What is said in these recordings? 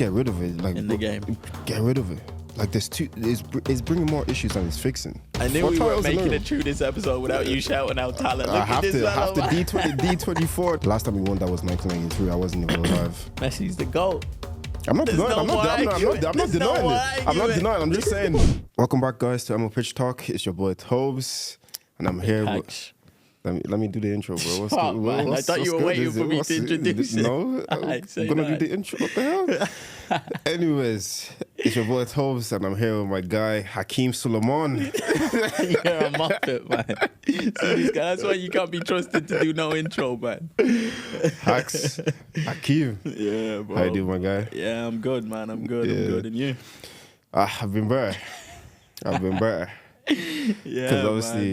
get rid of it. Like in the game. Get rid of it. Like it's bringing more issues than it's fixing. I knew we weren't making it through this episode without you shouting out talent. Look I have at this to D24. Last time we won that was 1993. I wasn't even alive. Messi's the GOAT. I'm not denying. I'm not denying it. I'm not denying. I'm just saying. Welcome back, guys, to ML Pitch Talk. It's your boy Tobes, and I'm here. Let me do the intro, bro. I thought you were waiting for me to introduce it. No, I'm gonna do the intro. What the hell? Anyways, it's your boy Tobes, and I'm here with my guy Hakeem Suleiman. You're a muppet, man. See this guy? That's why you can't be trusted to do no intro, man. Hakeem. Yeah, bro. How you doing, my guy? Yeah, I'm good, man. I'm good. Yeah. I'm good. And you? I've been better. Yeah,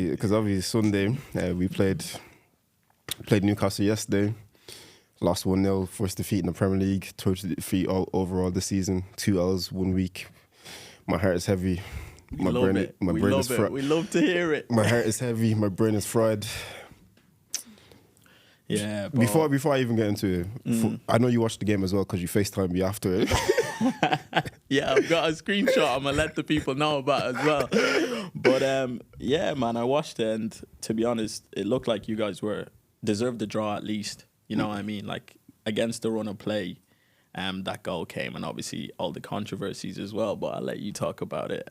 because obviously Sunday we played Newcastle yesterday. Lost 1-0, first defeat in the Premier League, total defeat overall this season. 2 L's 1 week. My heart is heavy. My brain is fried. We love to hear it. My heart is heavy. My brain is fried. Yeah. Before I even get into it, I know you watched the game as well because you FaceTimed me after it. Yeah, I've got a screenshot I'm gonna let the people know about as well. But yeah, man, I watched it, and to be honest, it looked like you guys deserved the draw at least. You know what I mean? Like against the run of play, that goal came, and obviously all the controversies as well. But I'll let you talk about it.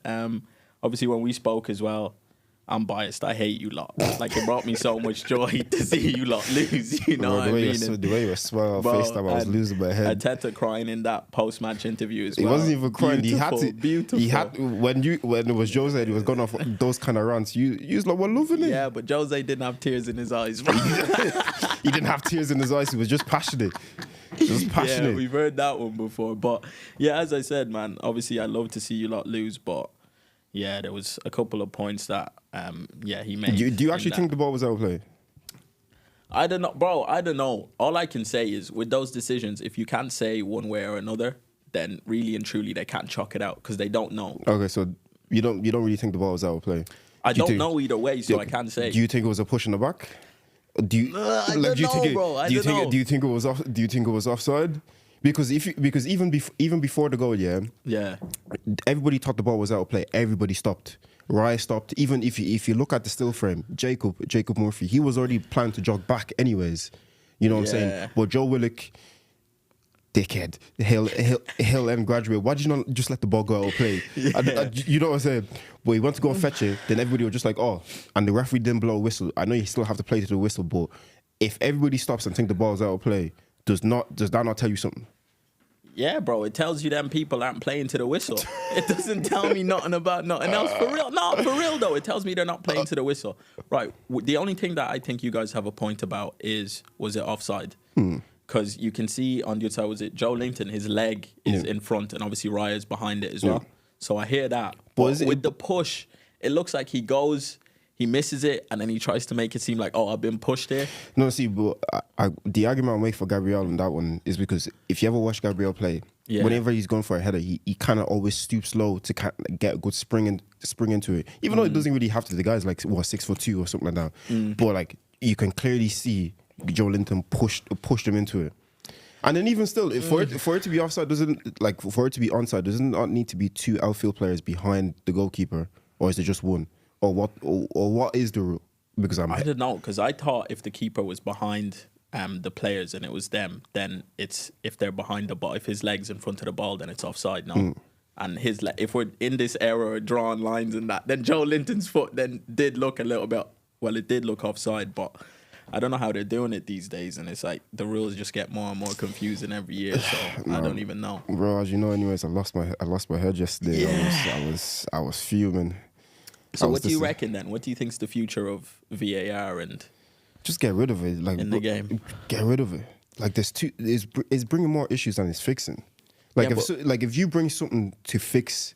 Obviously when we spoke as well, I'm biased. I hate you lot. Like, it brought me so much joy to see you lot lose. You know what I mean? The way you were smiling, FaceTime, I was losing my head. Arteta crying in that post-match interview as well. He wasn't even crying. Beautiful. He had when it was Jose and he was going off those kind of rants. You was like, we're loving it. Yeah, but Jose didn't have tears in his eyes. He didn't have tears in his eyes. He was just passionate. Yeah, we've heard that one before. But yeah, as I said, man, obviously I love to see you lot lose, but yeah, there was a couple of points that, he made. Do you actually think the ball was out of play? I don't know, bro. I don't know. All I can say is with those decisions, if you can't say one way or another, then really and truly they can't chalk it out because they don't know. Okay, so you don't really think the ball was out of play? I don't know either way, so I can't say. Do you think it was a push in the back? Do you think it was off? Do you think it was offside? Because even before the goal, yeah, everybody thought the ball was out of play. Everybody stopped. Raya stopped. Even if you look at the still frame, Jacob Murphy, he was already planning to jog back anyways. You know what I'm saying? But Joe Willock, dickhead, he'll end graduate. Why did you not just let the ball go out of play? You know what I'm saying? But he went to go and fetch it. Then everybody was just like, oh, and the referee didn't blow a whistle. I know you still have to play to the whistle, but if everybody stops and think the ball's out of play, does that not tell you something? Yeah, bro, it tells you them people aren't playing to the whistle. It doesn't tell me nothing about nothing else. For real, no, for real though, it tells me they're not playing to the whistle. Right, the only thing that I think you guys have a point about was it offside? Because you can see on your side, was it Joe Linton, his leg is in front, and obviously Raya's behind it as well. So I hear that. But with the push, it looks like he goes... He misses it, and then he tries to make it seem like, oh, I've been pushed here. No, see, but the argument I'll make for Gabriel on that one is because if you ever watch Gabriel play, whenever he's going for a header, he kind of always stoops low to get a good spring into it. Even though it doesn't really have to. The guy's like, 6'2" or something like that. But like, you can clearly see Joe Linton pushed him into it. And then even still, for it to be offside, for it to be onside, doesn't not need to be 2 outfield players behind the goalkeeper, or is it just one? Or what is the rule? Because I don't know, because I thought if the keeper was behind the players and it was them, then it's if they're behind the ball, if his leg's in front of the ball, then it's offside. No, and if we're in this era of drawing lines and that, then Joe Linton's foot then did look a little bit. Well, it did look offside, but I don't know how they're doing it these days, and it's like the rules just get more and more confusing every year. So I don't even know, bro. As you know, anyways, I lost my head yesterday. Yeah. I was fuming. So what do you reckon then? What do you think's the future of VAR and just get rid of it? Like in the game, get rid of it. Like it's bringing more issues than it's fixing. Like if you bring something to fix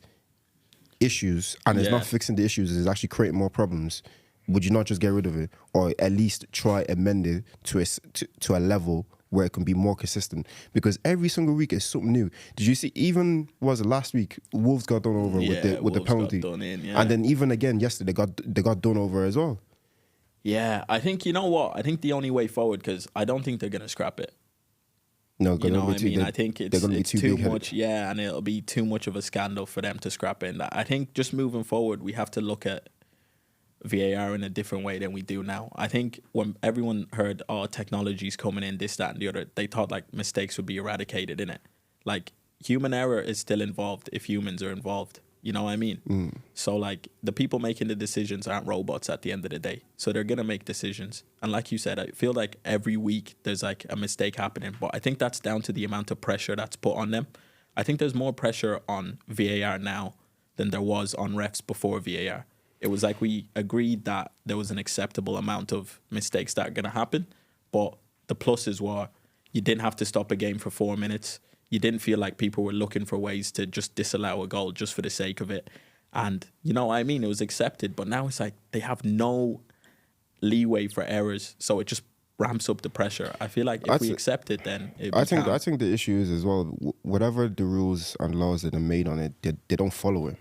issues and it's not fixing the issues, it's actually creating more problems. Would you not just get rid of it, or at least try amend it to a level where it can be more consistent? Because every single week is something new. Did you see? Even last week, Wolves got done over with the penalty, and then even again yesterday they got done over as well. Yeah, I think you know what? I think the only way forward, because I don't think they're gonna scrap it. No, you know what I mean? I think it's too much, and it'll be too much of a scandal for them to scrap in. I think just moving forward, we have to look at VAR in a different way than we do now. I think when everyone heard, oh, technology's coming in, this, that, and the other, they thought like mistakes would be eradicated in it. Like human error is still involved if humans are involved. You know what I mean? So like the people making the decisions aren't robots at the end of the day. So they're going to make decisions. And like you said, I feel like every week there's like a mistake happening. But I think that's down to the amount of pressure that's put on them. I think there's more pressure on VAR now than there was on refs before VAR. It was like we agreed that there was an acceptable amount of mistakes that are going to happen. But the pluses were you didn't have to stop a game for 4 minutes. You didn't feel like people were looking for ways to just disallow a goal just for the sake of it. And, you know what I mean? It was accepted. But now it's like they have no leeway for errors. So it just ramps up the pressure. I feel like if we accept it, then I think the issue is as well, whatever the rules and laws that are made on it, they don't follow it.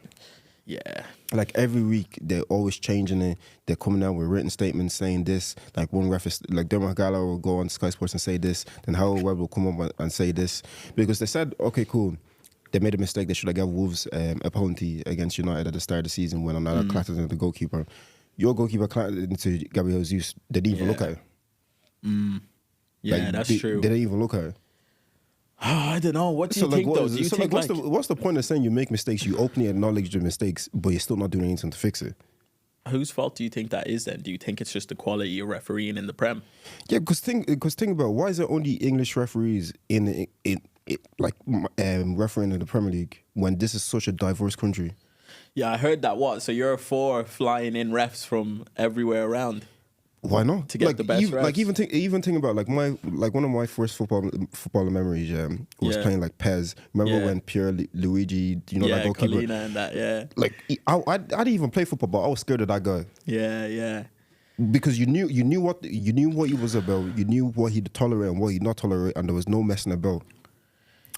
Yeah. Like every week, they're always changing it. They're coming out with written statements saying this. Like one ref is, like Dermot Gallagher will go on Sky Sports and say this. Then Howard Webb will come up and say this. Because they said, okay, cool. They made a mistake. They should have given Wolves a penalty against United at the start of the season when another clattered into the goalkeeper. Your goalkeeper clattered into Gabriel Jesus. They didn't even look at it. Yeah, like, that's true. They didn't even look at it. I don't know. What do you think, though? Do you think, what's the point of saying you make mistakes? You openly acknowledge your mistakes, but you're still not doing anything to fix it. Whose fault do you think that is then? Do you think it's just the quality of refereeing in the Prem? Yeah, because think about why is there only English referees in refereeing in the Premier League when this is such a diverse country? Yeah, I heard that. What? So you're for flying in refs from everywhere around? Why not? To get the best refs? Like even think about one of my first footballer memories was playing like Pez. Remember when Pierre Luigi, that goalkeeper? Colina and that, Like I didn't even play football, but I was scared of that guy. Yeah. Because you knew what he was about. You knew what he'd tolerate and what he'd not tolerate, and there was no messing about.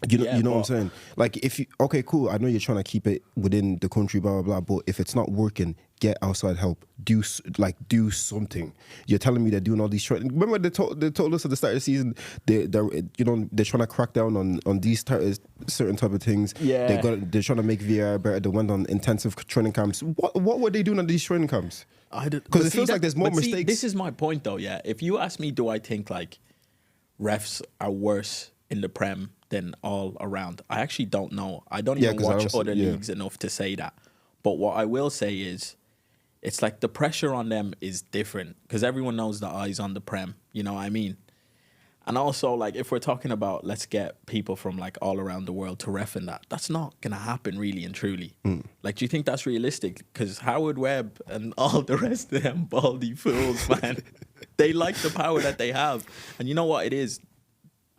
You know what I'm saying? Like okay, cool. I know you're trying to keep it within the country, blah blah blah. But if it's not working, get outside help. Do something. You're telling me they're doing all these. Remember they told us at the start of the season they're trying to crack down on these certain type of things. Yeah, they're trying to make VAR better. They went on intensive training camps. What were they doing at these training camps? Because it feels like there's more mistakes. This is my point though. Yeah, if you ask me, do I think like refs are worse in the Prem than all around? I actually don't know. I don't even watch other leagues enough to say that. But what I will say is, it's like the pressure on them is different because everyone knows the eyes on the Prem. You know what I mean? And also, like, if we're talking about let's get people from like all around the world to ref in that's not gonna happen really and truly. Like, do you think that's realistic? Because Howard Webb and all the rest of them baldy fools, man, they like the power that they have. And you know what it is?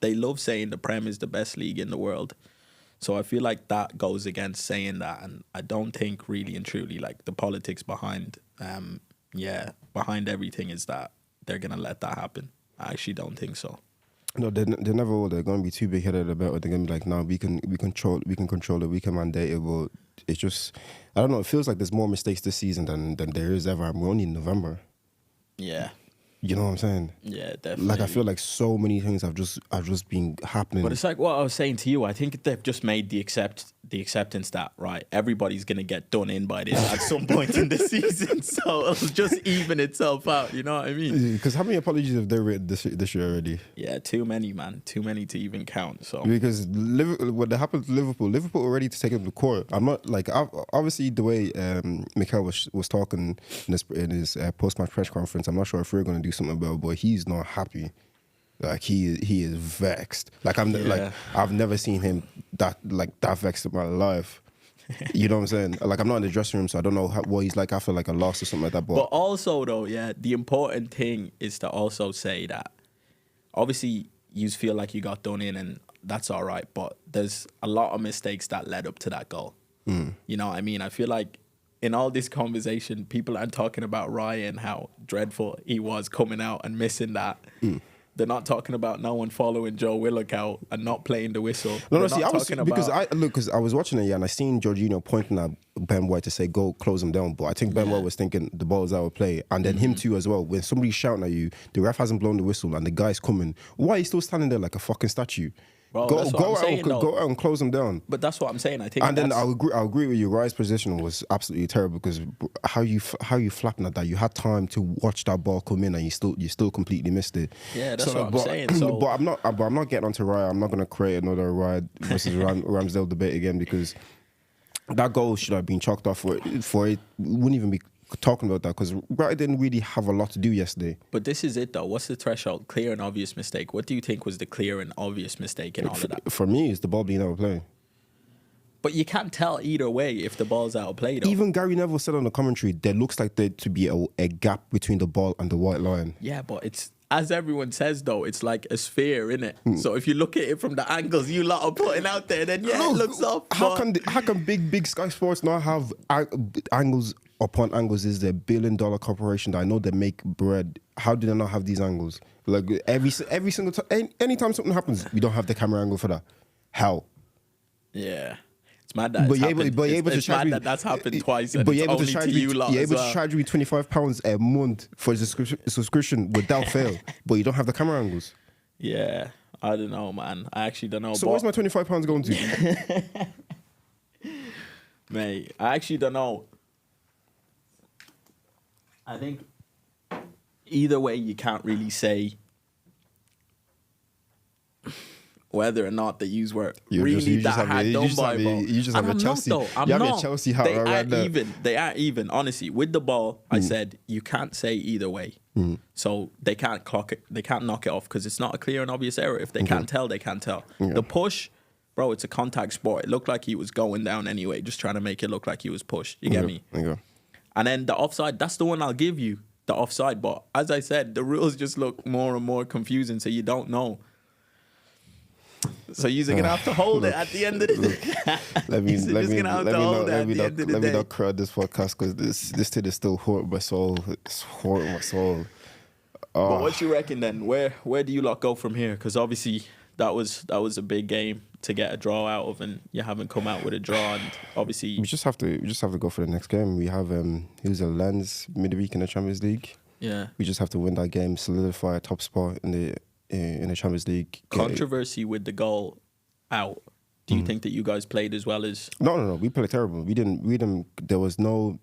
They love saying the Prem is the best league in the world. So I feel like that goes against saying that. And I don't think really and truly like the politics behind everything is that they're going to let that happen. I actually don't think so. No, they never will. They're going to be too big-headed about it. They're going to be like, no, we can control it, we can mandate it. But it's just, I don't know, it feels like there's more mistakes this season than there is ever. We're only in November. Yeah. You know what I'm saying? Yeah, definitely. Like I feel like so many things have just been happening. But it's like what I was saying to you. I think they've just made the acceptance that right, everybody's gonna get done in by this at some point in the season. So it'll just even itself out. You know what I mean? Because how many apologies have they written this year already? Yeah, too many, man. Too many to even count. So because what happened to Liverpool already to take him to court. I'm not like obviously the way Mikel was talking in his post-match press conference. I'm not sure if we're gonna do something about it, but he's not happy. Like he is vexed. Like I've never seen him that vexed in my life. You know what I'm saying? Like I'm not in the dressing room, so I don't know what he's like after like a loss or something like that. But also though, yeah, the important thing is to also say that obviously you feel like you got done in, and that's all right. But there's a lot of mistakes that led up to that goal. You know what I mean? I feel like in all this conversation, people aren't talking about Ryan, how dreadful he was coming out and missing that. They're not talking about no one following Joe Willock out and not playing the whistle. No, see, because I was watching it, and I seen Jorginho pointing at Ben White to say, go close him down. But I think Ben White was thinking the ball's out of play. And then him too as well. When somebody's shouting at you, the ref hasn't blown the whistle and the guy's coming. Why are you still standing there like a fucking statue? Bro, go out and close them down. But that's what I'm saying. I think. And then I agree with you. Rice's position was absolutely terrible because how you flapping at that? You had time to watch that ball come in and you still completely missed it. Yeah, that's what I'm saying. So, but I'm not getting onto Raya. I'm not going to create another Raya versus Ramsdale debate again because that goal should have been chalked off for it. We wouldn't even be talking about that because Raya didn't really have a lot to do yesterday. But this is it though. What's the threshold? Clear and obvious mistake. What do you think was the clear and obvious mistake in all of that? For me, it's the ball being out of play. But you can't tell either way if the ball's out of play though. Even Gary Neville said on the commentary, there looks like there to be a gap between the ball and the white line. Yeah, but it's, as everyone says though, it's like a sphere, innit? So if you look at it from the angles you lot are putting out there, then yeah, it looks off. How can big Sky Sports not have angles upon angles? Is their $1 billion corporation that I know they make bread? How do they not have these angles? Like every single time, anytime something happens, we don't have the camera angle for that. How? Yeah. It's mad that it's mad that that's happened twice and it's only to you lot as well. You're able to charge me £25 a month for a subscription without fail, but you don't have the camera angles. Yeah, I don't know, man. I actually don't know. So where's my £25 going to? Mate, I actually don't know. I think either way you can't really say whether or not the use were really that hard done by, bro. You just have a Chelsea. You have a Chelsea hat right now. They are even. Honestly, with the ball, I said you can't say either way. So they can't clock it. They can't knock it off because it's not a clear and obvious error. If they can't tell, they can't tell. The push, bro, it's a contact sport. It looked like he was going down anyway, just trying to make it look like he was pushed. You get me? And then the offside, that's the one I'll give you, the offside. But as I said, the rules just look more and more confusing, so you don't know. So you're gonna have to hold it at the end of the day. Let me not crowd this podcast because this thing is still hurting my soul. It's hurting my soul. But what you reckon then? Where do you lot go from here? Because obviously that was a big game to get a draw out of, and you haven't come out with a draw. And obviously we just have to go for the next game. We have who's a Lens midweek in the Champions League. Yeah, we just have to win that game, solidify a top spot in the Champions League. Controversy with the goal out. Do you think that you guys played as well as? No. We played terrible. We didn't. There was no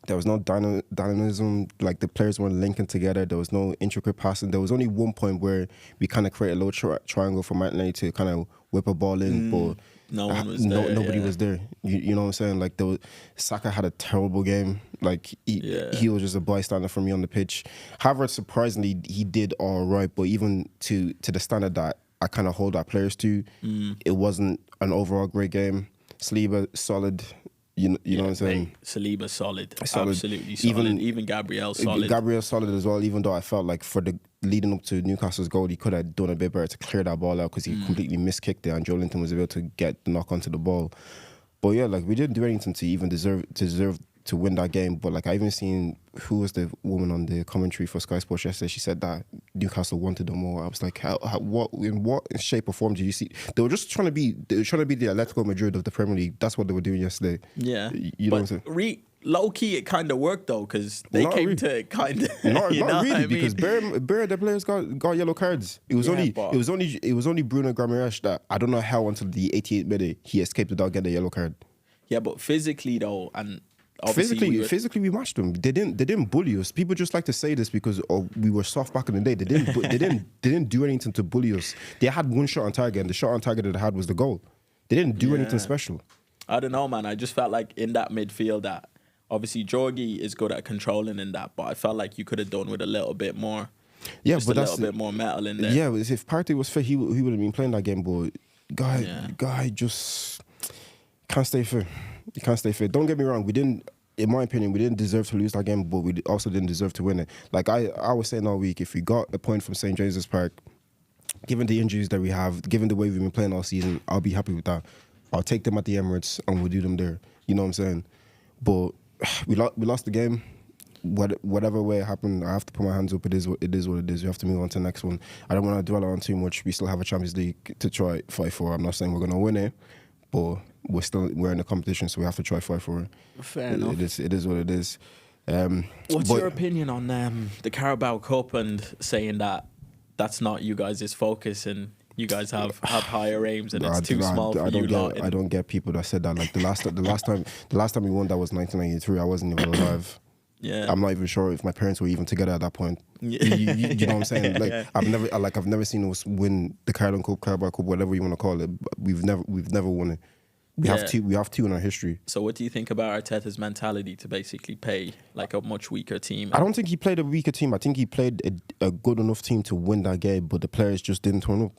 dynamism. Like the players weren't linking together. There was no intricate passing. There was only one point where we kind of created a little triangle for Martinelli to kind of whip a ball in, but no one was there. Nobody was there. You know what I'm saying? Like Saka had a terrible game. Like he was just a bystander for me on the pitch. However, surprisingly, he did all right. But even to the standard that I kind of hold our players to, it wasn't an overall great game. Saliba solid. You know what I'm saying? Saliba solid. Absolutely solid. Even Gabriel solid. Gabriel solid as well, even though I felt like for the leading up to Newcastle's goal, he could have done a bit better to clear that ball out because he completely miskicked it and Joe Linton was able to get the knock onto the ball. But yeah, like we didn't do anything to even deserve to win that game. But like I even seen who was the woman on the commentary for Sky Sports yesterday. She said that Newcastle wanted them more. I was like, in what shape or form did you see? They were trying to be the Atletico Madrid of the Premier League. That's what they were doing yesterday. Yeah, you know what I'm saying? Low key, it kind of worked though because they came to kind of not really because Bear the players got yellow cards. It was only Bruno Guimaraes that I don't know how until the 88th minute he escaped without getting a yellow card. Yeah, but physically though, and physically we matched them. They didn't bully us. People just like to say this because we were soft back in the day. They didn't do anything to bully us. They had one shot on target, and the shot on target that they had was the goal. They didn't do anything special. I don't know, man. I just felt like in that midfield that. Obviously, Jorgi is good at controlling in that, but I felt like you could have done with a little bit more. Yeah, just but a little bit more metal in there. Yeah, if Partey was fit, he would have been playing that game. But guy just can't stay fit. He can't stay fit. Don't get me wrong. We didn't, in my opinion, we didn't deserve to lose that game, but we also didn't deserve to win it. Like I was saying all week, if we got a point from St. James's Park, given the injuries that we have, given the way we've been playing all season, I'll be happy with that. I'll take them at the Emirates and we'll do them there. You know what I'm saying? But we lost the game. Whatever way it happened, I have to put my hands up. It is what it is. We have to move on to the next one. I don't want to dwell on too much. We still have a Champions League to try fight for. I'm not saying we're going to win it, but we're in the competition, so we have to try fight for it. Fair enough. It is what it is. What's your opinion on the Carabao Cup and saying that that's not you guys' focus and You guys have higher aims, and it's too small for you lot. I don't get people that said that. Like the last time we won, that was 1993. I wasn't even alive. Yeah, I'm not even sure if my parents were even together at that point. You know what I'm saying? Like I've never seen us win the Carling Cup, Carabao Cup, whatever you want to call it. We've never won it. We have two in our history. So what do you think about Arteta's mentality to basically play like a much weaker team? I don't think he played a weaker team. I think he played a good enough team to win that game, but the players just didn't turn up.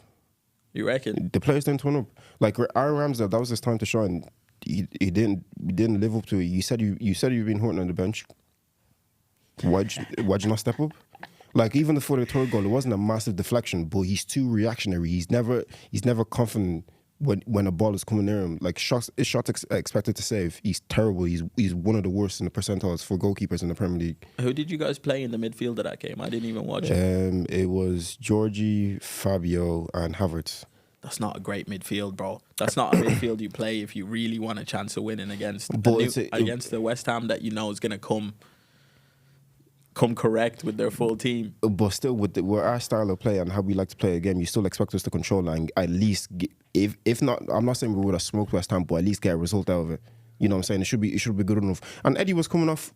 You reckon? The players didn't turn up. Like Aaron Ramsdale, that was his time to shine. He didn't live up to it. You said you've been hurting on the bench. Why'd you not step up? Like even before the third goal, it wasn't a massive deflection, but he's too reactionary. He's never confident when a ball is coming near him. Like shots expected to save. He's terrible. He's one of the worst in the percentiles for goalkeepers in the Premier League. Who did you guys play in the midfield of that game? I didn't even watch it. It was Georgie, Fabio, and Havertz. That's not a great midfield, bro. That's not a midfield you play if you really want a chance of winning against the West Ham that you know is going to come correct with their full team. But still, with our style of play and how we like to play a game, you still expect us to control and at least, if not, I'm not saying we would have smoked West Ham, but at least get a result out of it. You know what I'm saying? It should be good enough. And Eddie was coming off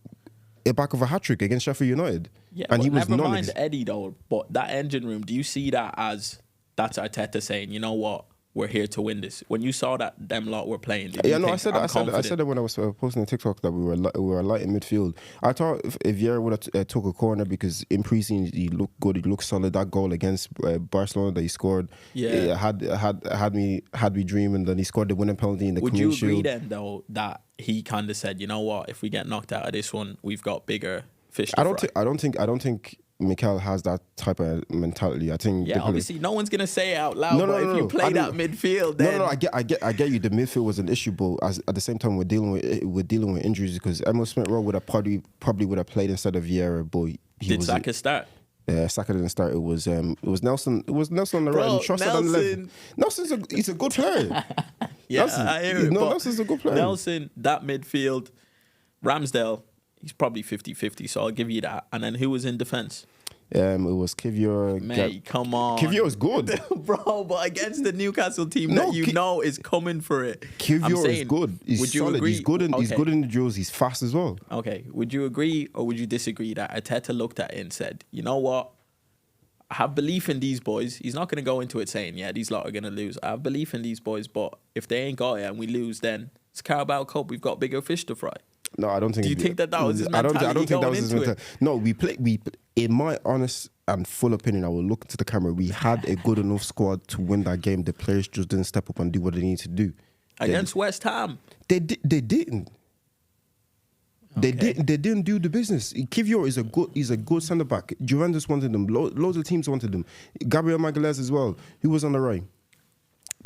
the back of a hat-trick against Sheffield United. Yeah, and he was never mind Eddie though, but that engine room, do you see that as that's Arteta saying, you know what, we're here to win this? When you saw that them lot were playing, I said that when I was posting a TikTok that we were light in midfield. I thought if Vieira would have took a corner, because in pre-season he looked good, he looked solid. That goal against Barcelona that he scored, it had me dreaming. Then he scored the winning penalty in the Community Shield. Would you agree then though that he kind of said, you know what, if we get knocked out of this one, we've got bigger fish to fry? I don't think Mikel has that type of mentality. I think obviously no one's gonna say it out loud. But if you play that midfield, then I get you. The midfield was an issue, but at the same time we're dealing with injuries, because Emil Smith-Rowe would have probably would have played instead of Vieira, but did Saka start? Saka didn't start. It was Nelson. It was Nelson on the right and Trossard on the left. Nelson's a good player. I hear it. Nelson's a good player. Nelson, that midfield, Ramsdale, he's probably 50-50, so I'll give you that. And then who was in defence? It was Kivior. Mate, come on. Kivior was good. Bro, but against the Newcastle team that you know is coming for it. Kivior is good. He's solid. Agree? He's good in the drills. He's fast as well. Okay. Would you agree or would you disagree that Arteta looked at it and said, you know what? I have belief in these boys. He's not going to go into it saying, yeah, these lot are going to lose. I have belief in these boys, but if they ain't got it and we lose, then it's Carabao Cup. We've got bigger fish to fry. No, I don't think. Do you think that was his mentality? I don't think that was his mentality. No, we in my honest and full opinion, I will look into the camera. We had a good enough squad to win that game. The players just didn't step up and do what they needed to do. Against West Ham, they didn't. Okay. They didn't do the business. Kivior is a good centre back. Juventus wanted them. Loads of teams wanted them. Gabriel Magalhaes as well. He was on the right.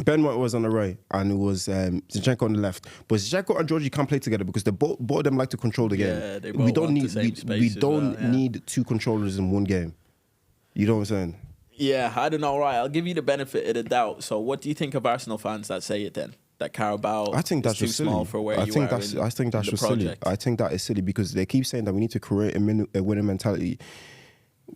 Ben White was on the right, and it was Zinchenko on the left. But Zinchenko and Georgie can't play together because both of them like to control the game. Yeah, they both we don't need two controllers in one game. You know what I'm saying? Yeah, I don't know. Right, I'll give you the benefit of the doubt. So, what do you think of Arsenal fans that say it then? That Carabao is too small for where you are. I think that's just silly. I think that is silly because they keep saying that we need to create a winning mentality.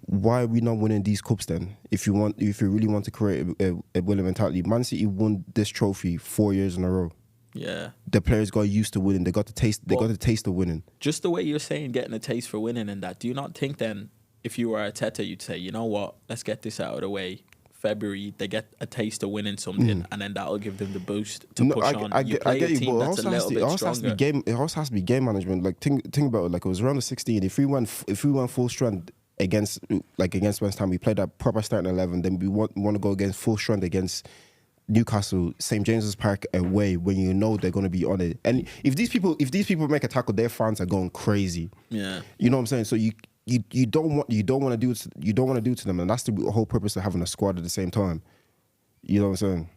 Why are we not winning these cups then? If you really want to create a winning mentality, Man City won this trophy 4 years in a row. Yeah, the players got used to winning. They got the taste. They got the taste of winning. Just the way you're saying, getting a taste for winning, and that. Do you not think then, if you were Arteta, you'd say, you know what, let's get this out of the way. February, they get a taste of winning something, and then that'll give them the boost to push on. I get you, but it also has to be game management. Like think about it. Like it was around the 16. If we went full strength against West Ham, we played that proper starting 11. Then we want to go against full strength against Newcastle, St James's Park away, when you know they're going to be on it. And if these people make a tackle, their fans are going crazy. Yeah, you know what I'm saying. So you don't want to do it to them, and that's the whole purpose of having a squad at the same time. You know what I'm saying?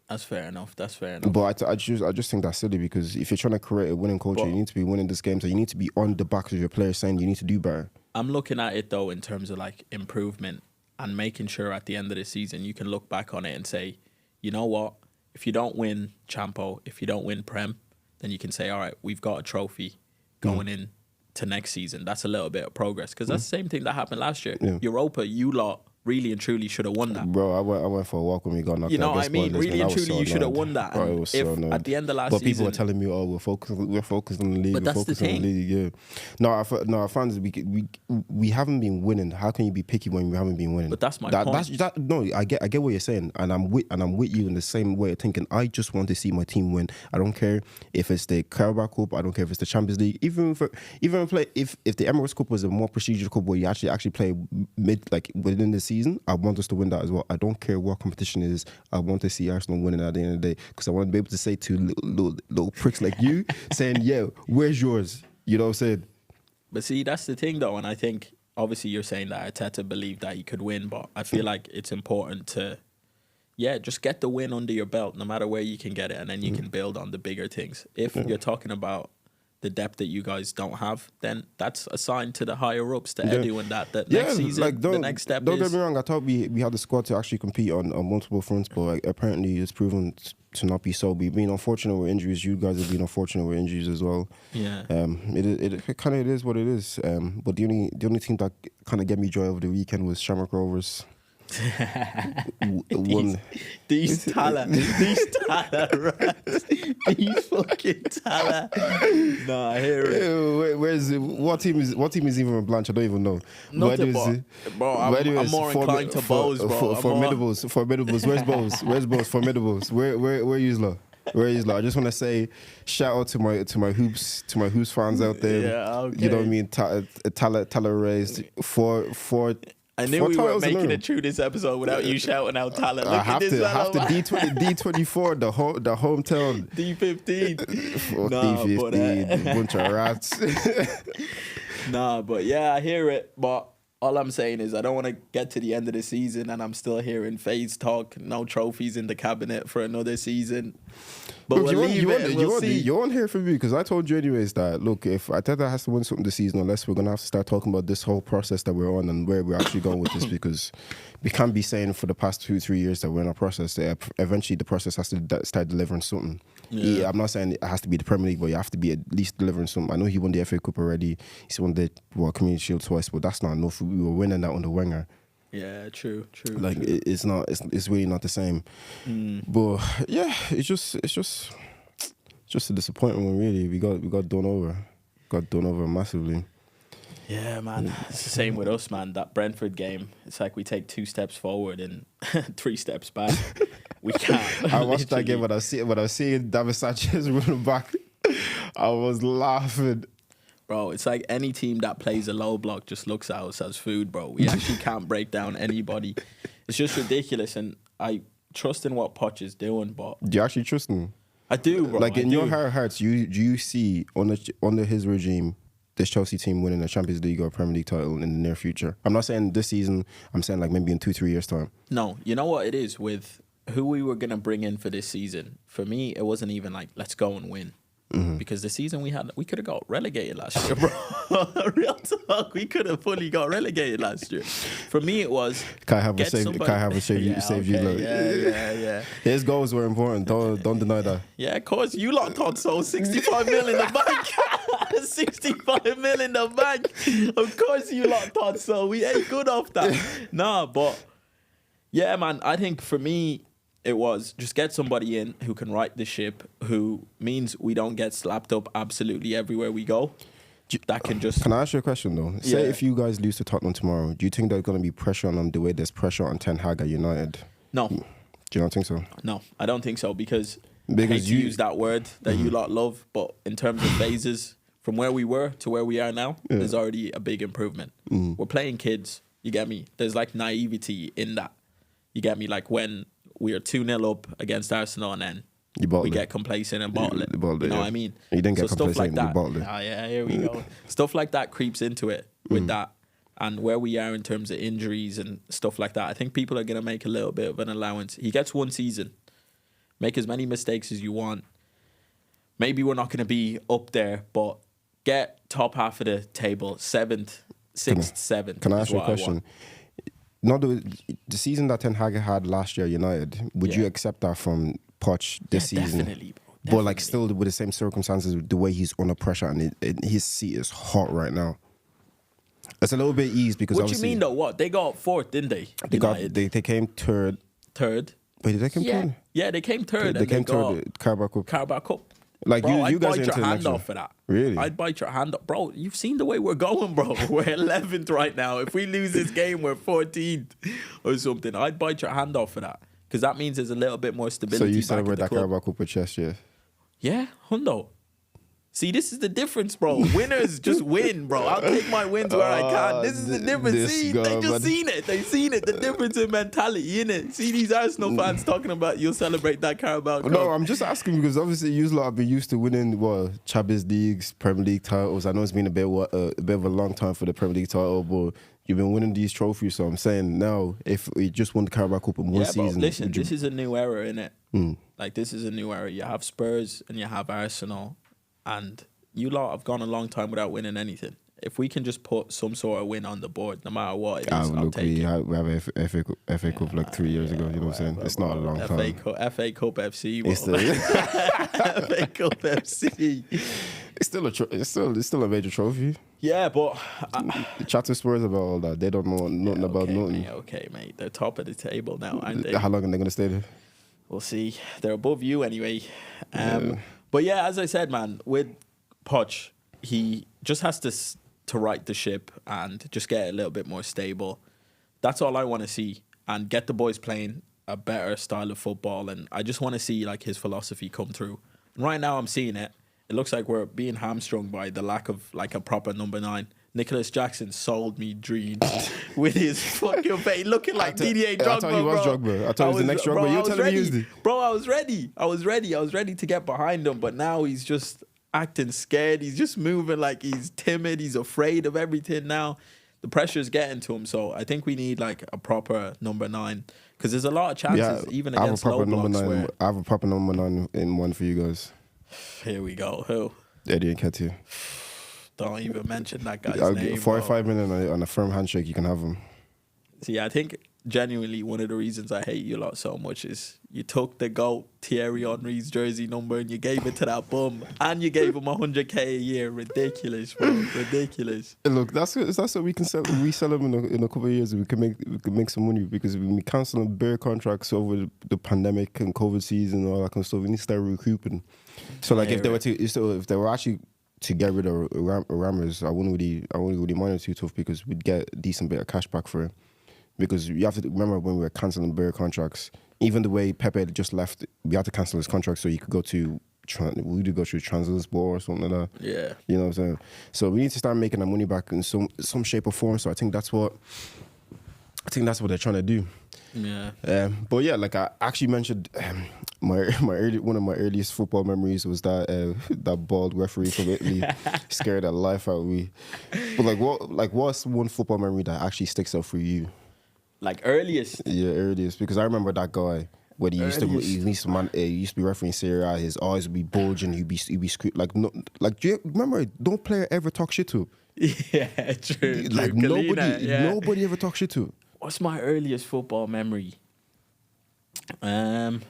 That's fair enough. But I just think that's silly, because if you're trying to create a winning culture, you need to be winning this game. So you need to be on the backs of your players saying you need to do better. I'm looking at it though in terms of like improvement and making sure at the end of the season you can look back on it and say, you know what? If you don't win Champo, if you don't win Prem, then you can say, all right, we've got a trophy going in to next season. That's a little bit of progress, because that's the same thing that happened last year. Yeah. Europa, you lot really and truly should have won that. Bro, I went for a walk when we got knocked out. You know what I mean? Really and truly, you should have won that. Bro, it was so at the end of last season, but people were telling me, "Oh, we're focused on the league." But that's the thing. Yeah. No, our fans, we haven't been winning. How can you be picky when we haven't been winning? But that's my point. No, I get what you're saying, and I'm with you in the same way of thinking. I just want to see my team win. I don't care if it's the Carabao Cup. I don't care if it's the Champions League. If the Emirates Cup was a more prestigious cup where you actually play within the season, I want us to win that as well. I don't care what competition it is. I want to see Arsenal winning at the end of the day, because I want to be able to say to little pricks like you, saying, "Yeah, where's yours?" You know what I'm saying? But see, that's the thing though, and I think obviously you're saying that Arteta believed that he could win, but I feel like it's important to, just get the win under your belt, no matter where you can get it, and then you can build on the bigger things. If you're talking about the depth that you guys don't have, then that's a sign to the higher ups, to Edu and that next season, the next step don't get me wrong, I thought we had the squad to actually compete on multiple fronts, but apparently it's proven to not be so. We've been unfortunate with injuries. You guys have been unfortunate with injuries as well. Yeah. It kind of is what it is. But the only team that kind of gave me joy over the weekend was Shamrock Rovers. These Tala rats. These fucking Tala. Nah, I hear it. What team is even Blanche? I don't even know. Bro, I'm more inclined to Bows, bro. Formidables. Where's Bows? Where's Bows? Formidables. Where you lot? Where is I just want to say shout out to my hoops fans out there. Yeah, okay. You know what I mean? Tala raised for I knew we weren't making it through this episode without you shouting out talent. I have to D24, the hometown. D15. Fuck D15, bunch of rats. Nah, but yeah, I hear it. But all I'm saying is I don't want to get to the end of the season and I'm still hearing FaZe talk, no trophies in the cabinet for another season. But you won't hear from me, because I told you anyways that, look, if Arteta has to win something this season, unless we're going to have to start talking about this whole process that we're on and where we're actually going with this, because we can't be saying for the past 2-3 years that we're in a process. Eventually the process has to start delivering something. Yeah, I'm not saying it has to be the Premier League, but you have to be at least delivering something. I know he won the FA Cup already. He's won the Community Shield twice, but that's not enough. We were winning that under Wenger. Yeah, true. Like true. It's not. It's really not the same. But yeah, it's just a disappointment. Really, we got done over. Got done over massively. Yeah, man. It's the same with us, man. That Brentford game, it's like we take 2 steps forward and 3 steps back. We can't. I watched that game when I was seeing David Sanchez running back. I was laughing. Bro, it's like any team that plays a low block just looks at us as food, bro. We actually can't break down anybody. It's just ridiculous, and I trust in what Poch is doing, but... Do you actually trust him? I do, bro. Like, in your heart of hearts, do you see, under his regime, this Chelsea team winning a Champions League or Premier League title in the near future? I'm not saying this season. I'm saying like maybe in 2-3 years' time. No, you know what it is with who we were going to bring in for this season? For me, it wasn't even like, let's go and win. Because the season we could have got relegated last year, bro. Real talk, we could have fully got relegated last year. For me, it was Can I have a save you? Yeah. His goals were important. Don't deny that. Yeah, of course. You lot thought so. 65 mil in the bank. 65 mil in the bank. Of course, you lot thought so. We ain't good off that. Nah, but yeah, man. I think for me, it was just get somebody in who can right the ship, who means we don't get slapped up absolutely everywhere we go. That can just... Can I ask you a question, though? Say if you guys lose to Tottenham tomorrow, do you think there's going to be pressure on them the way there's pressure on Ten Hag at United? No. Do you not think so? No, I don't think so, because I hate to use that word that you lot love, but in terms of phases, from where we were to where we are now, there's already a big improvement. We're playing kids, you get me? There's like naivety in that. You get me? Like when... we are 2-0 up against Arsenal and then we get complacent and bottle it. You know what I mean? You didn't get complacent, you bottled it. Oh, yeah, here we go. Stuff like that creeps into it with that. And where we are in terms of injuries and stuff like that, I think people are going to make a little bit of an allowance. He gets 1 season. Make as many mistakes as you want. Maybe we're not going to be up there, but get top half of the table, 7th, 6th, 7th. Can I ask you a question? Not the season that Ten Hag had last year, United. Would you accept that from Poch this season? Definitely, bro. But like still with the same circumstances, the way he's under pressure and his seat is hot right now. It's a little bit easy because what you mean though? What they got fourth, didn't they? They came third. Third. Wait, did they come third? Yeah, they came third. They came third. Carabao Cup. Like, bro, you guys I'd bite your hand off for that. Really? I'd bite your hand off. Bro, you've seen the way we're going, bro. We're 11th right now. If we lose this game, we're 14th or something. I'd bite your hand off for that. Because that means there's a little bit more stability. So you back celebrate that club. Carabao Cup with chest, yeah? Yeah, hundo. See, this is the difference, bro. Winners just win, bro. I'll take my wins where I can. This is the difference. See, they just seen it. They seen it. The difference in mentality, innit? See these Arsenal fans talking about you'll celebrate that Carabao Cup. No, I'm just asking because obviously you lot have been used to winning Champions Leagues, Premier League titles. I know it's been a bit of a long time for the Premier League title, but you've been winning these trophies. So I'm saying now, if we just won the Carabao Cup in one season, but listen, this is a new era, innit? Like this is a new era. You have Spurs and you have Arsenal, and you lot have gone a long time without winning anything. If we can just put some sort of win on the board, no matter what it is, I'll take it. We have a FA Cup like 3 years ago, you know what I'm saying? It's not a long time. FA Cup FC, It's FA Cup FC. It's still a major trophy. Yeah, but... Chat to Spurs about all that. They don't know nothing about nothing. Okay, mate. They're top of the table now, aren't they? How long are they going to stay there? We'll see. They're above you anyway. But yeah, as I said, man, with Poch, he just has to right the ship and just get a little bit more stable. That's all I want to see, and get the boys playing a better style of football. And I just want to see like his philosophy come through. And right now, I'm seeing it. It looks like we're being hamstrung by the lack of like a proper number 9. Nicholas Jackson sold me dreams with his fucking face, looking like Didier Drogba. I thought he was Drogba. I thought he was the next Drogba. You're telling me he was the... Bro, I was ready. I was ready to get behind him, but now he's just acting scared. He's just moving like he's timid. He's afraid of everything now. The pressure's getting to him, so I think we need like a proper number 9 because there's a lot of chances, even against low blocks. I have a proper number 9 in one for you guys. Here we go. Who? Eddie Nketiah. Don't even mention that guy's name. 45 million on a firm handshake, you can have him. See, I think genuinely one of the reasons I hate you lot so much is you took the GOAT Thierry Henry's jersey number and you gave it to that bum, and you gave him 100k a year. Ridiculous, bro. Ridiculous. Look, that's what we can resell him in a couple of years. We can make some money because we canceling bare contracts over the pandemic and COVID season and all that kind of stuff. We need to start recouping. So like if they were actually to get rid of Rammers, I wouldn't really mind it too tough because we'd get a decent bit of cash back for it. Because you have to remember when we were cancelling bare contracts, even the way Pepe just left, we had to cancel his contract so you could go to Transilspor or something like that. Yeah. You know what I'm saying? So we need to start making our money back in some shape or form. So I think that's what they're trying to do. Yeah. But yeah, like I actually mentioned, one of my earliest football memories was that bald referee from Italy scared the life out of me. But what's one football memory that actually sticks out for you? Like earliest? Yeah, earliest. Because I remember that guy when he used to be refereeing Serie A. His eyes would be bulging. He'd be do you remember? Don't player ever talk shit to him. Yeah, true. Like nobody ever talk shit to him. What's my earliest football memory? What's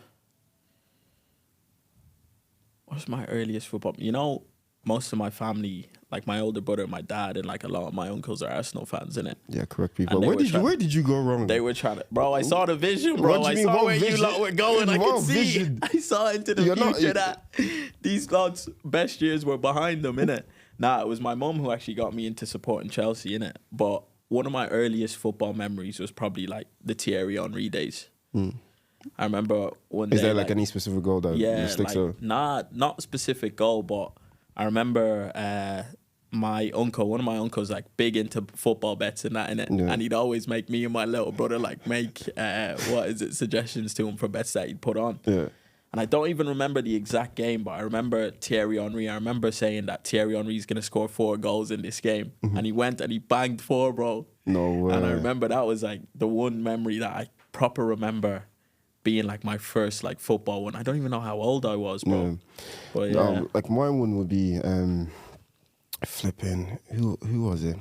my earliest football? You know, most of my family, like my older brother, my dad, and like a lot of my uncles are Arsenal fans, innit? Yeah, correct people. Where did you go wrong? They were trying to, bro. I saw the vision, bro. I saw where you lot were going. I could see. I saw into the future that these lads' best years were behind them, innit? Nah, it was my mum who actually got me into supporting Chelsea, innit? But one of my earliest football memories was probably like the Thierry Henry days. I remember one day. Is there like any specific goal that sticks out? Not specific goal, but I remember one of my uncles, like big into football bets and that, innit? Yeah. And he'd always make me and my little brother make suggestions to him for bets that he'd put on. Yeah. And I don't even remember the exact game, but I remember Thierry Henry. I remember saying that Thierry Henry's going to score 4 goals in this game. And he went and he banged 4, bro. No way. And I remember that was like the one memory that I proper remember being like my first like football one. I don't even know how old I was, bro. Yeah. But yeah. Like my one would be flipping. Who was it?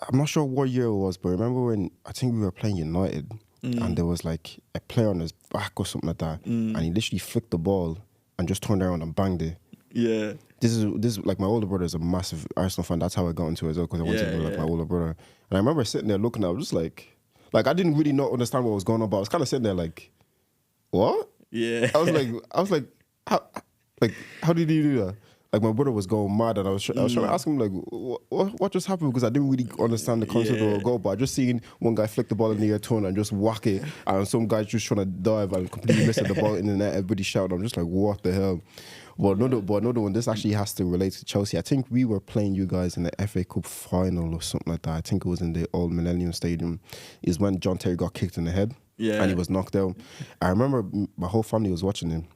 I'm not sure what year it was, but remember when I think we were playing United and there was like a player on his back or something like that, and he literally flicked the ball and just turned around and banged it. Yeah. this like my older brother is a massive Arsenal fan. That's how I got into it as well, because I wanted to be like my older brother. And I remember sitting there looking, I was just like I didn't really not understand what was going on, but I was kind of sitting there like, what? Yeah. I was like, how did you do that? Like my brother was going mad, and I was trying to ask him like, what just happened? Because I didn't really understand the concept of a goal, but I just seen one guy flick the ball in the air, turn and just whack it, and some guy just trying to dive and completely missed the ball in the net. Everybody shouting. I'm just like, what the hell? But another one. This actually has to relate to Chelsea. I think we were playing you guys in the FA Cup final or something like that. I think it was in the old Millennium Stadium. Is when John Terry got kicked in the head, and he was knocked out. I remember my whole family was watching him.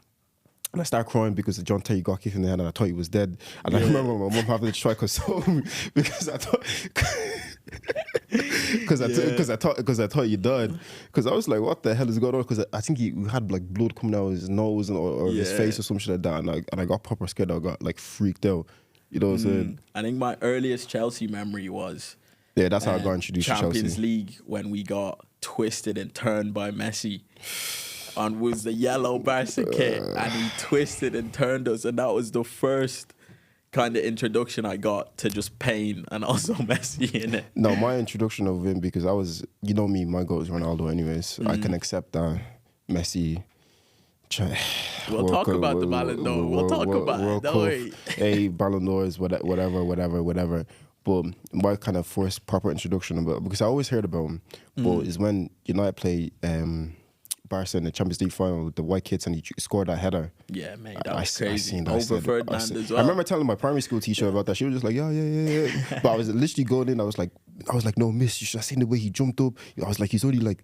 And I started crying because John Terry got kicked in the head and I thought he was dead. And I remember my mum having to try console me because I thought because I thought he died. Because I was like, what the hell is going on? Because I think he had like blood coming out of his nose or his face or some shit like that. And I got proper scared. I got like freaked out. You know what I'm saying? I think my earliest Chelsea memory was that's how I got introduced to Chelsea. Champions League, when we got twisted and turned by Messi. And was the yellow Barca kit, and he twisted and turned us, and that was the first kind of introduction I got to just pain and also Messi in it. No, my introduction of him, because I was, you know me, my goal is Ronaldo anyways. I can accept that Messi. We'll talk about the Ballon d'Or. We'll talk about it. Don't worry. Hey, Ballon d'Ors, whatever. But my kind of first proper introduction about, because I always heard about him, but is when United play Barca in the Champions League final, the white kids, and he scored that header. Yeah, mate, that was crazy. Over Ferdinand as well. I remember telling my primary school teacher about that. She was just like, yeah. But I was literally going in. I was like, no, miss, you should have seen the way he jumped up. I was like, he's only like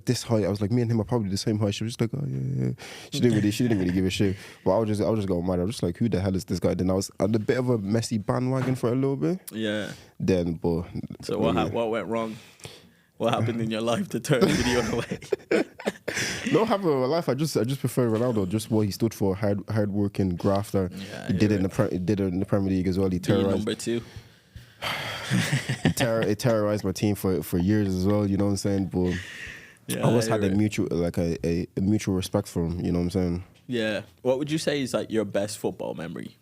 this height. I was like, me and him are probably the same height. She was just like, oh yeah. She didn't really give a shit. But I was just going mad. I was just like, who the hell is this guy? Then I was on a bit of a Messi bandwagon for a little bit. Yeah. So what went wrong? What happened in your life to turn video away? No, happened in my life. I just prefer Ronaldo. Just what he stood for, hard working, grafter. Yeah, he did it in the Premier League as well. He terrorized. Number 2. He terrorized my team for years as well. You know what I'm saying? But I always had a mutual respect for him. You know what I'm saying? Yeah. What would you say is like your best football memory?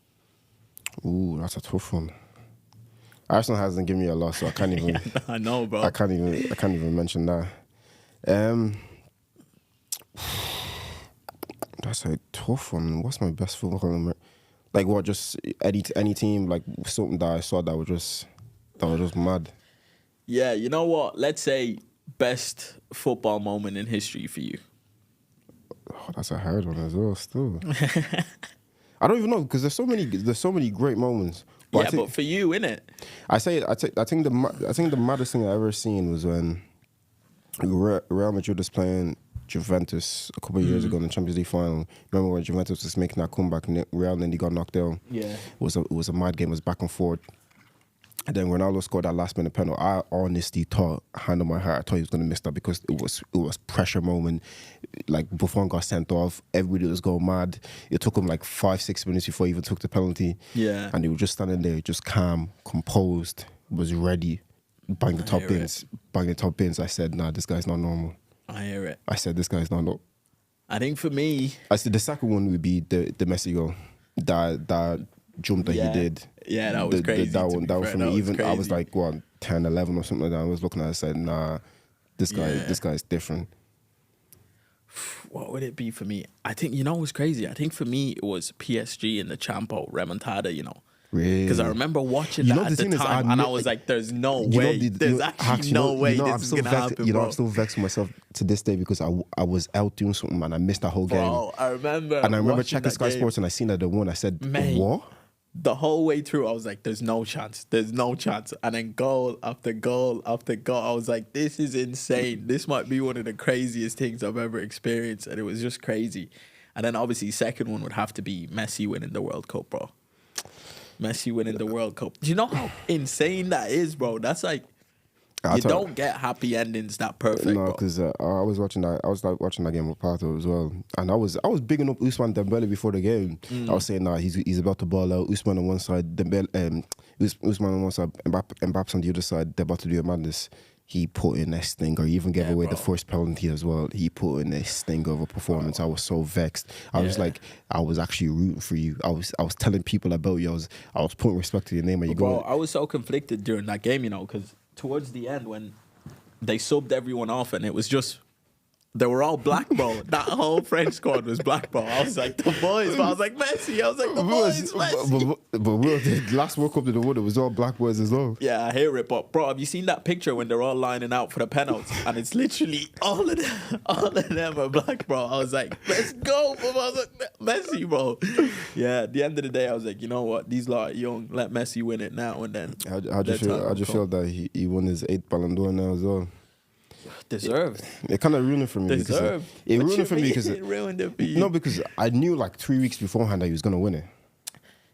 Ooh, that's a tough one. Arsenal hasn't given me a lot, so I can't even. I know, bro. I can't even mention that. That's a tough one. What's my best football memory? Like what? Just any team, like something that I saw that was just mad. Yeah, you know what? Let's say best football moment in history for you. Oh, that's a hard one as well. Still, I don't even know, because there's so many great moments. But but for you, innit? I think the maddest thing I ever seen was when Real Madrid was playing Juventus a couple of years ago in the Champions League final. Remember when Juventus was making that comeback and Real nearly got knocked out? Yeah. It was a mad game. It was back and forth. And then Ronaldo scored that last minute penalty. I honestly thought, hand on my heart, I thought he was going to miss that, because it was pressure moment. Like Buffon got sent off. Everybody was going mad. It took him like 5-6 minutes before he even took the penalty. Yeah. And he was just standing there, just calm, composed, was ready. Bang the top bins. I said, nah, this guy's not normal. I hear it. I said, this guy's not normal. I think for me, I said the second one would be the Messi goal. That jump that he did. Yeah, that was crazy. That one for me. Even crazy. I was like, 10, 11 or something like that. I was looking at it and said, nah, this guy's different. What would it be for me? I think, what's crazy? I think for me, it was PSG in the Champo remontada, Because I remember watching that at the time, and I was like, there's no way. There's actually no way this is going to happen, bro. I'm still vexed with myself to this day, because I was out doing something, and I missed that whole game. I remember. And I remember checking Sky Sports, and I seen that they won. I said, mate, what? The whole way through, I was like, there's no chance. There's no chance. And then goal after goal after goal. I was like, this is insane. This might be one of the craziest things I've ever experienced. And it was just crazy. And then obviously, second one would have to be Messi winning the World Cup, bro. Messi winning the World Cup. Do you know how insane that is, bro? That's like, you don't get happy endings that perfect. No, because I was watching that. I was like watching that game with Pato as well, and I was bigging up Ousmane Dembele before the game. I was saying, nah, he's about to ball out. Ousmane on one side, Ousmane on one side, Mbappe on the other side. They're about to do a madness. he put in a stinger. He even gave away the first penalty as well. He put in a stinger of a performance. I was so vexed. I was like, I was actually rooting for you. I was telling people about you. I was putting respect to your name. I was so conflicted during that game, you know, because towards the end when they subbed everyone off and it was just, they were all black, bro. That whole French squad was black, bro. I was like, the boys. I was like, Messi. I was like, the boys, Messi. But the last World Cup in the world, it was all black boys as well. Yeah, I hear it. But, bro, have you seen that picture when they're all lining out for the penalties? And it's literally all of them are black, bro. I was like, let's go, bro. I was like, Messi, bro. Yeah, at the end of the day, I was like, you know what? These lot are young. Let Messi win it now and then. I just feel that he won his 8th Ballon d'Or now as well. Deserved. It kind of ruined it for me. Deserved. It ruined it for me because it ruined it for you. No, because I knew like 3 weeks beforehand that he was gonna win it.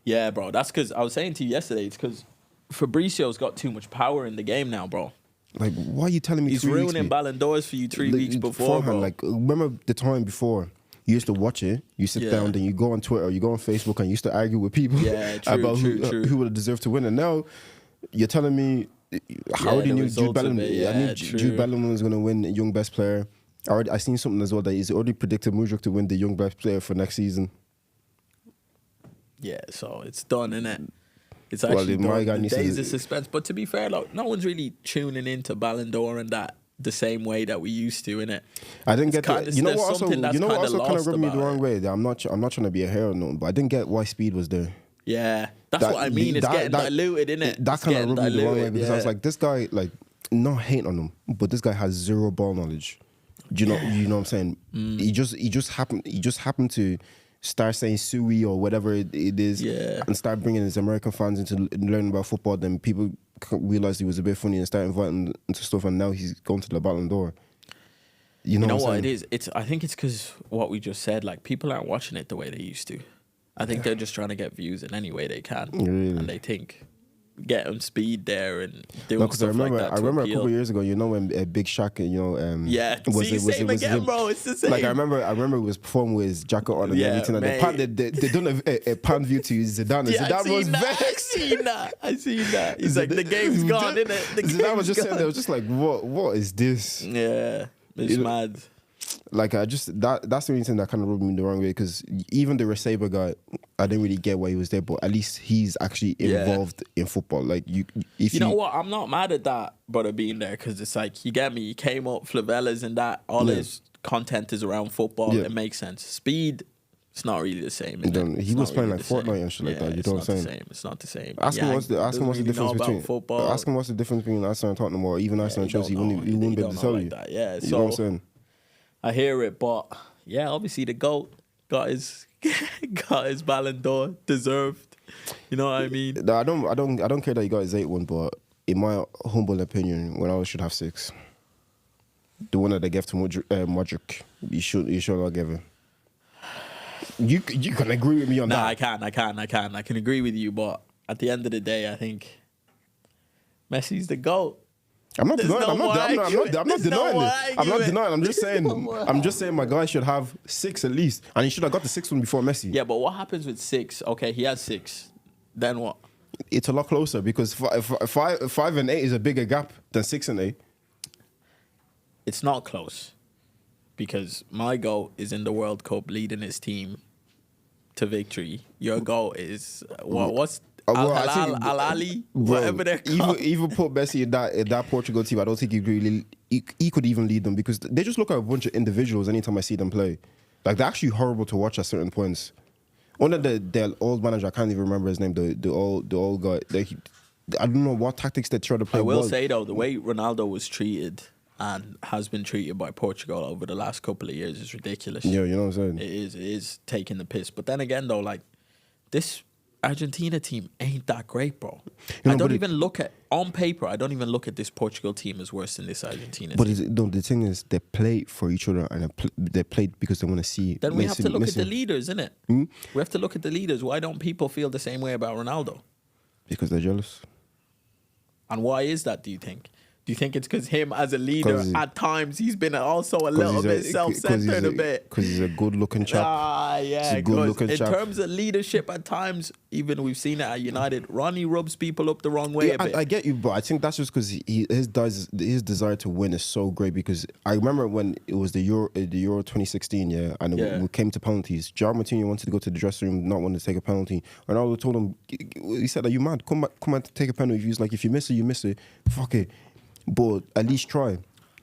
Yeah, bro. That's because I was saying to you yesterday. It's because Fabrizio's got too much power in the game now, bro. Like, why are you telling me? He's ruining Ballon d'Ors for you 3 weeks beforehand, bro. Like, remember the time before? You used to watch it. You sit down, then you go on Twitter, you go on Facebook, and you used to argue with people about who would have deserved to win. And now you're telling me. I already knew Jude Bellingham. I knew Jude Bellingham was going to win Young Best Player. I seen something as well that he's already predicted Mudryk to win the Young Best Player for next season. Yeah, so it's done, innit? It's actually done. The days of suspense. But to be fair, like, no one's really tuning into Ballon d'Or and that the same way that we used to, innit? I didn't get that. You know what also kind of rubbed me the wrong way? I'm not trying to be a hero or nothing, but I didn't get why Speed was there. Yeah, that's what I mean. It's getting diluted, innit? That kind of rubbed me the wrong way because I was like, this guy, like, not hating on him, but this guy has zero ball knowledge. You know what I'm saying? He just happened to start saying "sui" or whatever it is, and start bringing his American fans into learning about football. Then people realized he was a bit funny and start inviting him into stuff, and now he's going to the Ballon d'Or. You know what it is? I think it's because what we just said. Like, people aren't watching it the way they used to. I think they're just trying to get views in any way they can, and they think get on Speed there and doing stuff like that. I remember a couple of years ago, you know, when Big Shaq, you know, same again, bro. It's the same. Like I remember it was performed with his jacket on and everything. And they done a pan view to Zidane. Yeah, Zidane was vexed. I seen that. He's like, the game's gone, innit? Zidane was just sitting there, just like, what is this? Yeah, it's mad. Like that's the only thing that kind of rubbed me the wrong way, because even the Receiver guy, I didn't really get why he was there, but at least he's actually involved in football. Like you know what? I'm not mad at that brother being there, because it's like, you get me. He came up favelas and that. All his content is around football. It makes sense. Speed, it's not really the same. He was playing like Fortnite and shit like that. You know what I'm saying? It's not the same. Ask him what's the difference between football. Ask him what's the difference between Arsenal and Tottenham, or even Arsenal and Chelsea. He wouldn't be able to tell you. Yeah, you know what I'm saying? I hear it, but yeah, obviously the GOAT got his Ballon d'Or, deserved. You know what I mean? No, I don't care that he got his 8th one, but in my humble opinion, Ronaldo should have 6. The one that they gave to Mudryk, you should not give him. You can agree with me on that. I can agree with you, but at the end of the day, I think Messi's the GOAT. I'm not denying it. I'm just saying my guy should have 6 at least, and he should have got the 6th one before Messi. Yeah, but what happens with 6? Okay, he has 6. Then what? It's a lot closer, because 5 and 8 is a bigger gap than 6 and 8. It's not close, because my goal is in the World Cup leading his team to victory. Your goal is what's Al-Ali, whatever they're called. Even put Messi in that Portugal team, I don't think he could even lead them, because they just look like a bunch of individuals anytime I see them play. Like, they're actually horrible to watch at certain points. One of their old manager, I can't even remember his name, the old guy. I don't know what tactics they try to play. I will say, though, the way Ronaldo was treated and has been treated by Portugal over the last couple of years is ridiculous. Yeah, you know what I'm saying? It is taking the piss. But then again, though, like, this Argentina team ain't that great, bro. On paper, I don't even look at this Portugal team as worse than this Argentina team. But the thing is, they play for each other, and they play because they want to see. Then we have to look at the leaders, innit? We have to look at the leaders. Why don't people feel the same way about Ronaldo? Because they're jealous. And why is that, do you think? Do Do you think it's because him as a leader, at times, he's been also a little bit self-centered a bit? Because he's a good-looking chap. Yeah. In terms of leadership, at times, even we've seen it at United, Ronnie rubs people up the wrong way a bit. I get you, but I think that's just because his desire to win is so great. Because I remember when it was the Euro 2016, yeah, and we came to penalties. John Martino wanted to go to the dressing room, not wanting to take a penalty. Ronaldo told him, he said, "Are you mad? Come back to take a penalty." He was like, "If you miss it, you miss it. Fuck it. But at least try."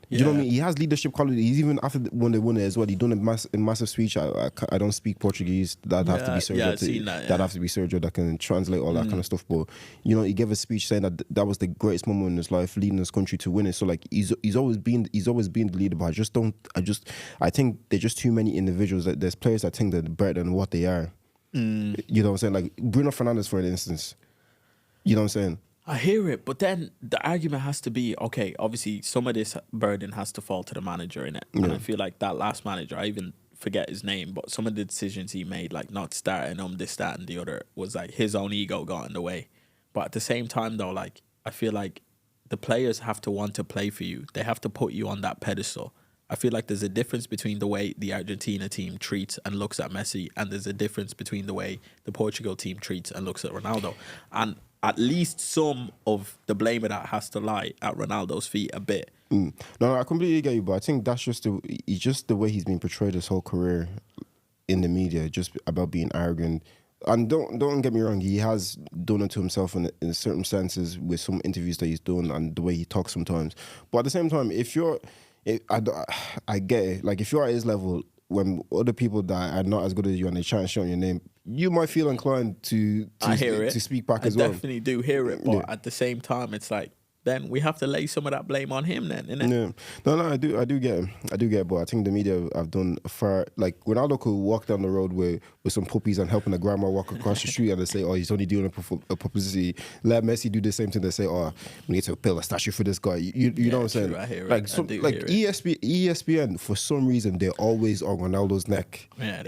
You know what I mean? He has leadership qualities. Even after when they won it as well, he done a massive speech. I don't speak Portuguese. That'd have to be Sergio. That'd have to be Sergio that can translate all that kind of stuff. But you know, he gave a speech saying that was the greatest moment in his life, leading his country to win it. So like, he's always been the leader. But I think there's just too many individuals. That there's players that think they're better than what they are. You know what I'm saying? Like Bruno Fernandes, for instance. You know what I'm saying? I hear it, but then the argument has to be, okay, obviously some of this burden has to fall to the manager, innit? Yeah. And I feel like that last manager, I even forget his name, but some of the decisions he made, like not starting this, that, and the other, was like his own ego got in the way. But at the same time, though, like I feel like the players have to want to play for you. They have to put you on that pedestal. I feel like there's a difference between the way the Argentina team treats and looks at Messi, and there's a difference between the way the Portugal team treats and looks at Ronaldo. And at least some of the blame of that has to lie at Ronaldo's feet a bit. No, I completely get you, but I think that's just the way he's been portrayed his whole career in the media, just about being arrogant. And don't get me wrong, he has done it to himself in certain senses with some interviews that he's done and the way he talks sometimes. But at the same time, I get it. Like if you're at his level, when other people that are not as good as you and they try and shout your name, you might feel inclined to speak back as well. I definitely do hear it, but at the same time, it's like, then we have to lay some of that blame on him then, innit? Yeah. No, I do get him. But I think the media have done like Ronaldo could walk down the road with some puppies and helping a grandma walk across the street and they say, oh, he's only doing a publicity. Let Messi do the same thing. They say, oh, we need to build a statue for this guy. You know what I'm saying? I hear like it. ESPN, for some reason, they're always on Ronaldo's neck. Yeah,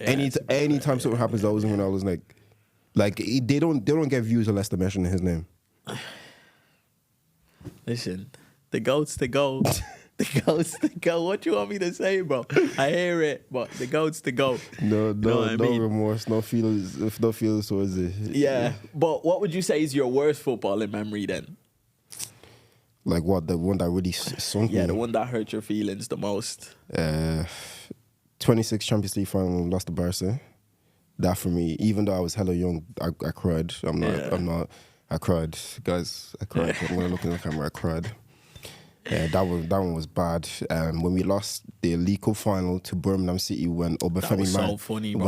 anytime something happens, they're always on Ronaldo's neck. Like they don't get views unless they're mentioning his name. Listen, the GOAT's the GOAT. The GOAT's the GOAT. What you want me to say, bro? I hear it, but the GOAT's the GOAT. No remorse, no feelings. If no feelings towards it. Yeah, but what would you say is your worst footballing memory then? Like what? The one that really sunk me? Yeah, the one that hurt your feelings the most. 26 Champions League final, lost to Barca. That for me, even though I was hella young, I cried. I'm not. I cried, guys. I cried. I'm gonna look in the camera. I cried. Yeah, that one was bad. When we lost the League Cup final to Birmingham City when Obafemi Martin scored. Funny, that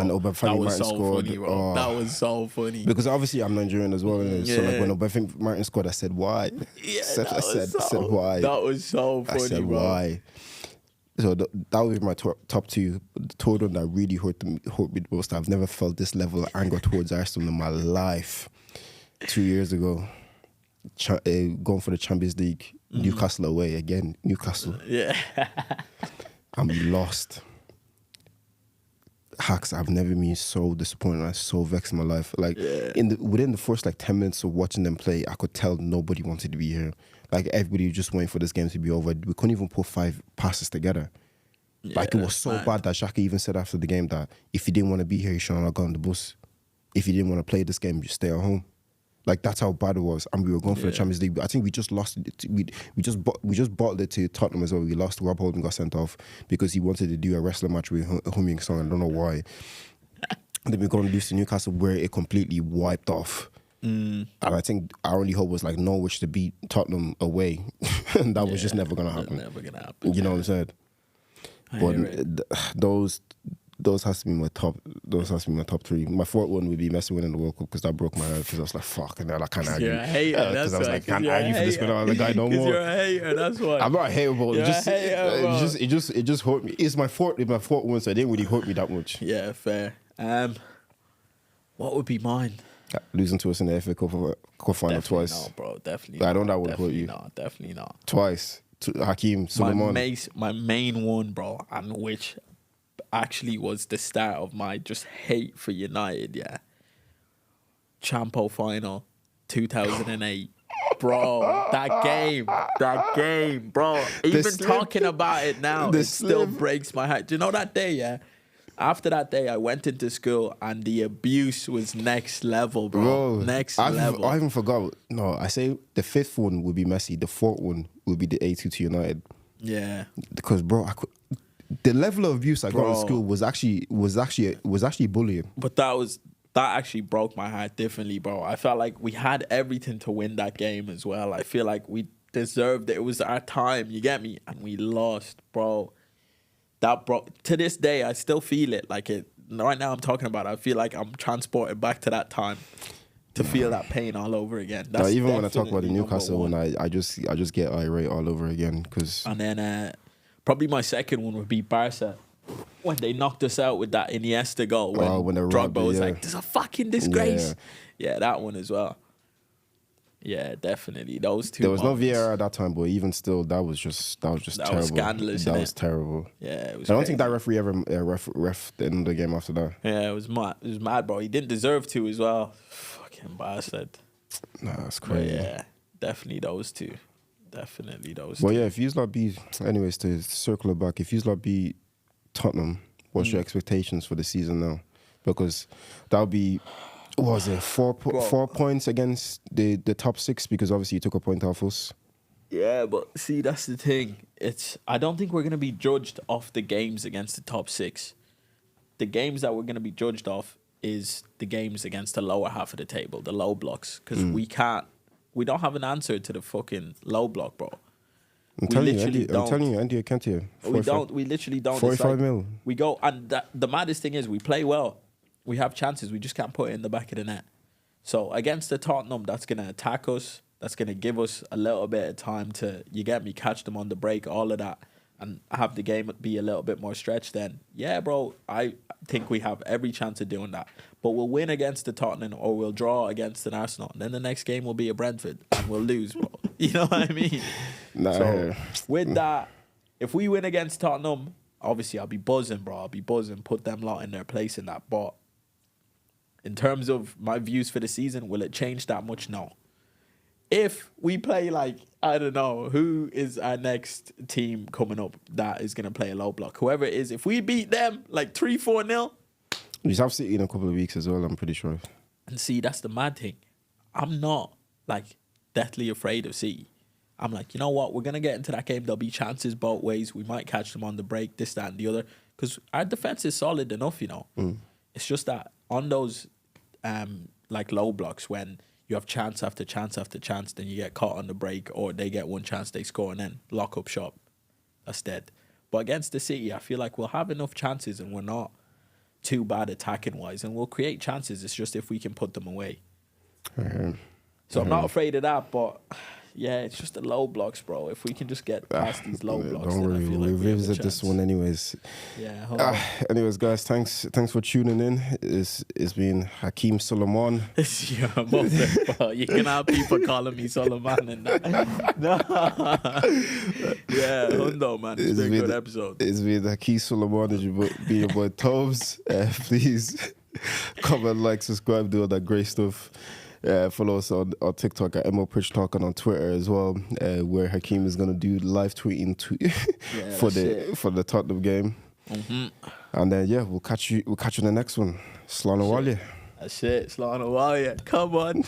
was so funny. Because obviously I'm Nigerian as well, yeah. So like when Obafemi Martin scored, I said why. Yeah, I said why. That was so funny, I said bro. Why. So that was my top two. The third one that really hurt me the most. I've never felt this level of anger towards Arsenal in my life. 2 years ago, going for the Champions League, Newcastle away again. Newcastle, yeah, and we lost. Hacks, I've never been so disappointed. I was so vexed in my life. Like within the first 10 minutes of watching them play, I could tell nobody wanted to be here. Like everybody was just waiting for this game to be over. We couldn't even put 5 passes together. Yeah, like it was so bad that Xhaka even said after the game that if you didn't want to be here, you should not have gone on the bus. If you didn't want to play this game, you stay at home. Like that's how bad it was, and we were going for the Champions League. I think we just lost it. We just bottled it to Tottenham as well. We lost. Rob Holding got sent off because he wanted to do a wrestling match with Heung-min Son. I don't know why. Then we're going to lose to Newcastle, where it completely wiped off. And I think our only hope was Norwich to beat Tottenham away, and that was just never going to happen. Never going to happen. You know what I'm saying? But those has to be my top. Those has to be my top 3. My fourth one would be Messi winning the World Cup because that broke my heart because I was like, fuck, and I can't argue. You're a hater. That's I was like, can't argue for this with another guy no more. You're a hater. That's why. I'm not a hater, but it just hurt me. It's my fourth one, so it didn't really hurt me that much. Yeah, fair. What would be mine? Losing to us in the FA Cup final twice. No, bro, definitely. I don't know that would hurt you. No, definitely not. Twice. Hakeem, Suleiman. My main one, bro, and which actually was the start of my just hate for United, yeah. Champo final, 2008. Bro, that game, bro. Even talking about it now, it still breaks my heart. Do you know that day, yeah? After that day, I went into school and the abuse was next level, bro. Next level. I even forgot. No, I say the 5th one would be Messi. The 4th one would be the A2 to United. Yeah. Because, bro, the level of abuse I got in school was actually bullying. But that actually broke my heart differently, bro. I felt like we had everything to win that game as well. I feel like we deserved it. It was our time, you get me? And we lost, bro. To this day, I still feel it. Like it right now I'm talking about it, I feel like I'm transported back to that time to feel that pain all over again. That's even when I talk about the Newcastle one, I just get irate all over again. And then probably my second one would be Barca. When they knocked us out with that Iniesta goal, when Drogba was like, "This is a fucking disgrace." Yeah, that one as well. Yeah, definitely those two. There was no VAR at that time, but even still, that was just terrible. That was scandalous. That was terrible. Yeah, it was. I don't think that referee ever ref the end of the game after that. Yeah, it was mad. It was mad, bro. He didn't deserve to as well. Fucking bastard. Nah, that's crazy. But yeah, definitely those two. Definitely those. Well, yeah, if you lot be, anyways, to circle it back, if you lot be Tottenham, what's your expectations for the season now? Because that'll be. What was it 4 points against the top 6? Because obviously you took a point off us. Yeah, but see, that's the thing. I don't think we're gonna be judged off the games against the top 6. The games that we're gonna be judged off is the games against the lower half of the table, the low blocks, because we don't have an answer to the fucking low block, bro. I'm telling you, Andy, I can't hear. We literally don't. 45 mil. We go, and the maddest thing is we play well. We have chances. We just can't put it in the back of the net. So against the Tottenham, that's going to attack us. That's going to give us a little bit of time to, you get me, catch them on the break, all of that, and have the game be a little bit more stretched then. Yeah, bro, I think we have every chance of doing that. But we'll win against the Tottenham or we'll draw against an Arsenal. And then the next game will be a Brentford and we'll lose, bro. You know what I mean? So with that, if we win against Tottenham, obviously I'll be buzzing, bro. I'll be buzzing, put them lot in their place in that. But in terms of my views for the season, will it change that much? No. If we play like, I don't know, who is our next team coming up that is going to play a low block? Whoever it is, if we beat them like 3-4-0. We have City in a couple of weeks as well, I'm pretty sure. And see, that's the mad thing. I'm not like deathly afraid of City. I'm like, you know what? We're going to get into that game. There'll be chances both ways. We might catch them on the break, this, that, and the other. Because our defense is solid enough, you know. It's just that on those like low blocks, when you have chance after chance after chance, then you get caught on the break, or they get one chance, they score, and then lock up shop. That's dead. But against the City, I feel like we'll have enough chances, and we're not too bad attacking wise, and we'll create chances. It's just if we can put them away. So I'm not afraid of that, but yeah, it's just the low blocks, bro. If we can just get past these low blocks, don't worry, we'll revisit this one anyways. Yeah. Anyways, guys, thanks for tuning in. It's been Hakeem Solomon. It's your mother, bro. You can have people calling me Solomon and that. No. Yeah, Hundo, man. It's been a good episode. It's been Hakeem Solomon. It's been your boy Tobes. Please comment, like, subscribe, do all that great stuff. Follow us on TikTok at MO Pitch Talk, and on Twitter as well, where Hakeem is gonna do live tweeting for the Tottenham game. And then we'll catch you in the next one. Slán Wálya. That's it, Slán Wálya. Come on.